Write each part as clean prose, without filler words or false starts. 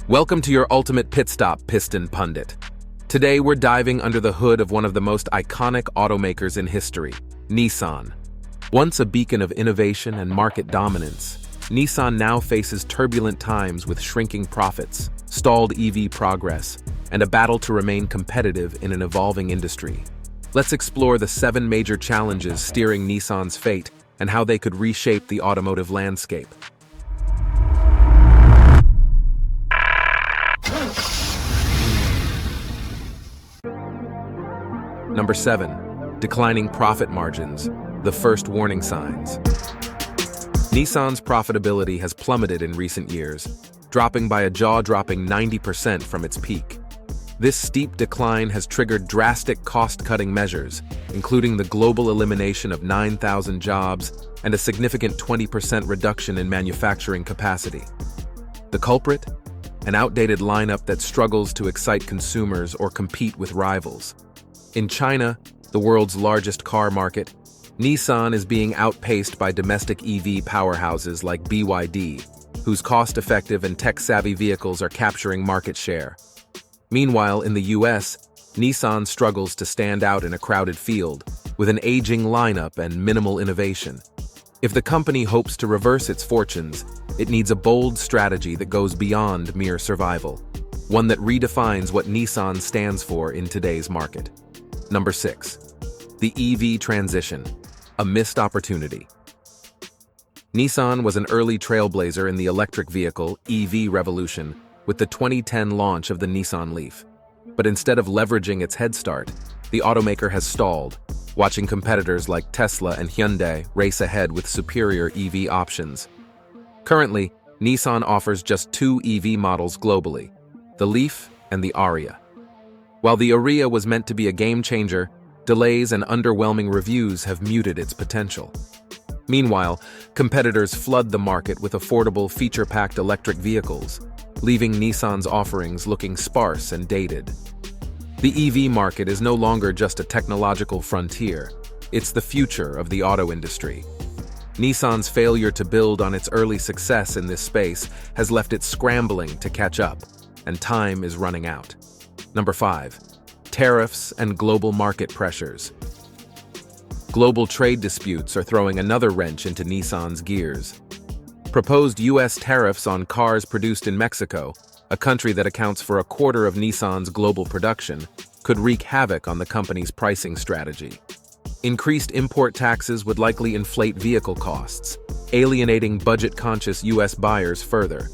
Welcome to your ultimate pit stop, Piston Pundit. Today we're diving under the hood of one of the most iconic automakers in history, Nissan. Once a beacon of innovation and market dominance, Nissan now faces turbulent times with shrinking profits, stalled EV progress, and a battle to remain competitive in an evolving industry. Let's explore the 7 major challenges steering Nissan's fate and how they could reshape the automotive landscape. Number 7. Declining profit margins, the first warning signs. Nissan's profitability has plummeted in recent years, dropping by a jaw-dropping 90% from its peak. This steep decline has triggered drastic cost-cutting measures, including the global elimination of 9,000 jobs and a significant 20% reduction in manufacturing capacity. The culprit? An outdated lineup that struggles to excite consumers or compete with rivals. In China, the world's largest car market, Nissan is being outpaced by domestic EV powerhouses like BYD, whose cost-effective and tech-savvy vehicles are capturing market share. Meanwhile, in the US, Nissan struggles to stand out in a crowded field, with an aging lineup and minimal innovation. If the company hopes to reverse its fortunes, it needs a bold strategy that goes beyond mere survival, one that redefines what Nissan stands for in today's market. Number 6. The EV transition, a missed opportunity. Nissan was an early trailblazer in the electric vehicle (EV) revolution with the 2010 launch of the Nissan Leaf. But instead of leveraging its head start, the automaker has stalled, watching competitors like Tesla and Hyundai race ahead with superior EV options. Currently, Nissan offers just 2 EV models globally, the Leaf and the Ariya. While the Ariya was meant to be a game-changer, delays and underwhelming reviews have muted its potential. Meanwhile, competitors flood the market with affordable, feature-packed electric vehicles, leaving Nissan's offerings looking sparse and dated. The EV market is no longer just a technological frontier, it's the future of the auto industry. Nissan's failure to build on its early success in this space has left it scrambling to catch up, and time is running out. Number 5. Tariffs and global market pressures. Global trade disputes are throwing another wrench into Nissan's gears. Proposed U.S. tariffs on cars produced in Mexico, a country that accounts for a quarter of Nissan's global production, could wreak havoc on the company's pricing strategy. Increased import taxes would likely inflate vehicle costs, alienating budget-conscious U.S. buyers further.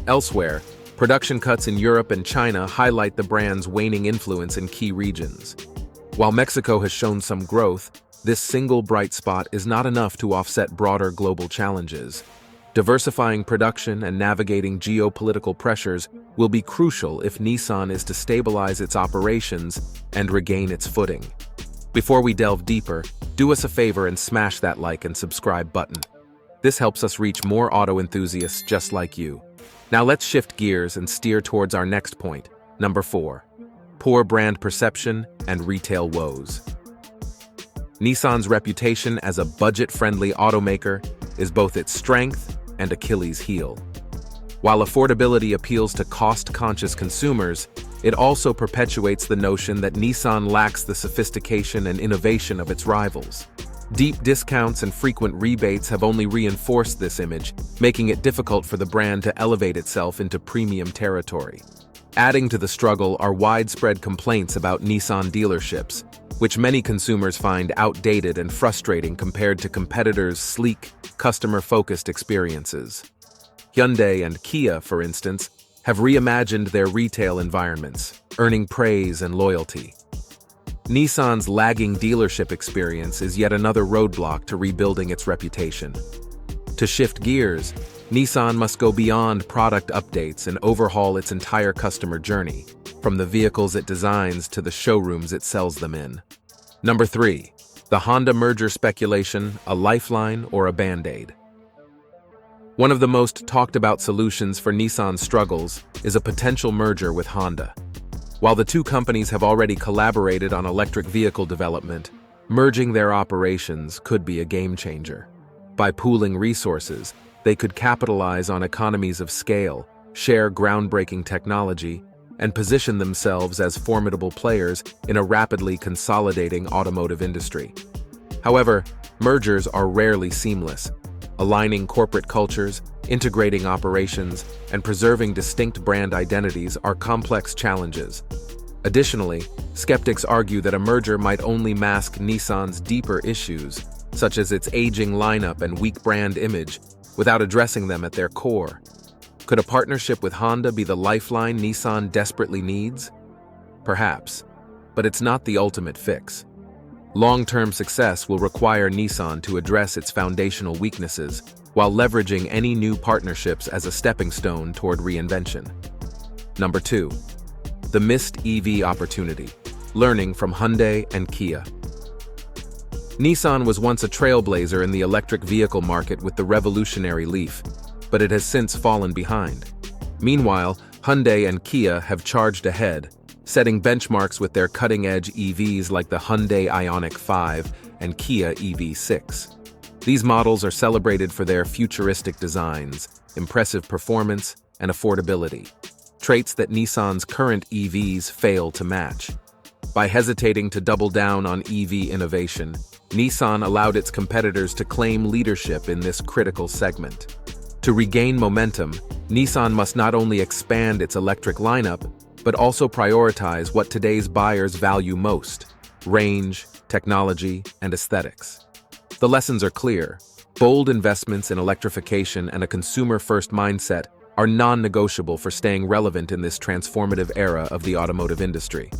Elsewhere, production cuts in Europe and China highlight the brand's waning influence in key regions. While Mexico has shown some growth, this single bright spot is not enough to offset broader global challenges. Diversifying production and navigating geopolitical pressures will be crucial if Nissan is to stabilize its operations and regain its footing. Before we delve deeper, do us a favor and smash that like and subscribe button. This helps us reach more auto enthusiasts just like you. Now let's shift gears and steer towards our next point, number 4. Poor brand perception and retail woes. Nissan's reputation as a budget-friendly automaker is both its strength and Achilles' heel. While affordability appeals to cost-conscious consumers, it also perpetuates the notion that Nissan lacks the sophistication and innovation of its rivals. Deep discounts and frequent rebates have only reinforced this image, making it difficult for the brand to elevate itself into premium territory. Adding to the struggle are widespread complaints about Nissan dealerships, which many consumers find outdated and frustrating compared to competitors' sleek, customer-focused experiences. Hyundai and Kia, for instance, have reimagined their retail environments, earning praise and loyalty. Nissan's lagging dealership experience is yet another roadblock to rebuilding its reputation. To shift gears, Nissan must go beyond product updates and overhaul its entire customer journey, from the vehicles it designs to the showrooms it sells them in. Number 3. The Honda merger speculation, a lifeline or a band-aid. One of the most talked-about solutions for Nissan's struggles is a potential merger with Honda. While the two companies have already collaborated on electric vehicle development, merging their operations could be a game-changer. By pooling resources, they could capitalize on economies of scale share groundbreaking technology, and position themselves as formidable players in a rapidly consolidating automotive industry. However, mergers are rarely seamless. Aligning corporate cultures, integrating operations, and preserving distinct brand identities are complex challenges. Additionally, skeptics argue that a merger might only mask Nissan's deeper issues, such as its aging lineup and weak brand image, without addressing them at their core. Could a partnership with Honda be the lifeline Nissan desperately needs? Perhaps, but it's not the ultimate fix. Long-term success will require Nissan to address its foundational weaknesses while leveraging any new partnerships as a stepping stone toward reinvention. Number 2. The missed EV opportunity, learning from Hyundai and Kia. Nissan was once a trailblazer in the electric vehicle market with the revolutionary Leaf, but it has since fallen behind. Meanwhile, Hyundai and Kia have charged ahead, setting benchmarks with their cutting-edge EVs like the Hyundai Ioniq 5 and Kia EV6. These models are celebrated for their futuristic designs, impressive performance, and affordability, traits that Nissan's current EVs fail to match. By hesitating to double down on EV innovation, Nissan allowed its competitors to claim leadership in this critical segment. To regain momentum, Nissan must not only expand its electric lineup, but also prioritize what today's buyers value most: range, technology, and aesthetics. The lessons are clear. Bold investments in electrification and a consumer-first mindset are non-negotiable for staying relevant in this transformative era of the automotive industry.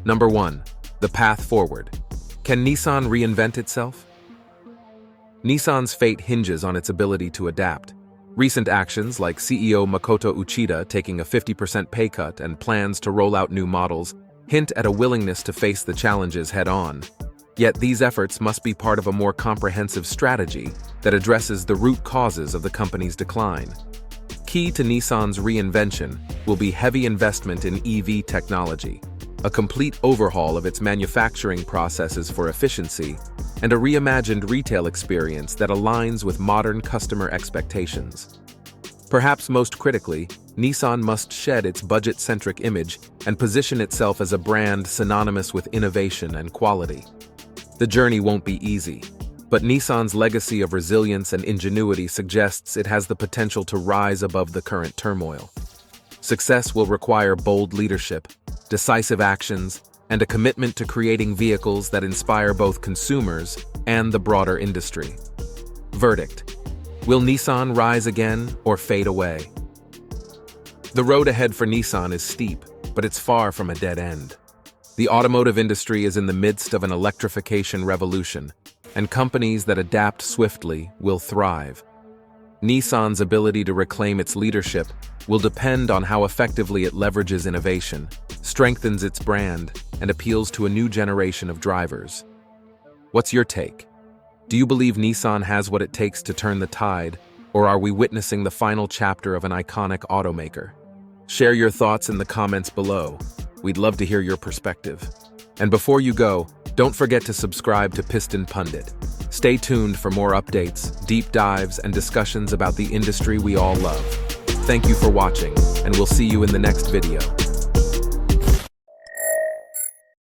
Number 1. The path forward. Can Nissan reinvent itself? Nissan's fate hinges on its ability to adapt. Recent actions like CEO Makoto Uchida taking a 50% pay cut and plans to roll out new models hint at a willingness to face the challenges head-on. Yet these efforts must be part of a more comprehensive strategy that addresses the root causes of the company's decline. Key to Nissan's reinvention will be heavy investment in EV technology, a complete overhaul of its manufacturing processes for efficiency, and a reimagined retail experience that aligns with modern customer expectations. Perhaps most critically, Nissan must shed its budget-centric image and position itself as a brand synonymous with innovation and quality. The journey won't be easy, but Nissan's legacy of resilience and ingenuity suggests it has the potential to rise above the current turmoil. Success will require bold leadership, decisive actions, and a commitment to creating vehicles that inspire both consumers and the broader industry. Verdict: will Nissan rise again or fade away? The road ahead for Nissan is steep, but it's far from a dead end. The automotive industry is in the midst of an electrification revolution, and companies that adapt swiftly will thrive. Nissan's ability to reclaim its leadership will depend on how effectively it leverages innovation, strengthens its brand, and appeals to a new generation of drivers. What's your take? Do you believe Nissan has what it takes to turn the tide, or are we witnessing the final chapter of an iconic automaker? Share your thoughts in the comments below. We'd love to hear your perspective. And before you go, don't forget to subscribe to Piston Pundit. Stay tuned for more updates, deep dives, and discussions about the industry we all love. Thank you for watching, and we'll see you in the next video.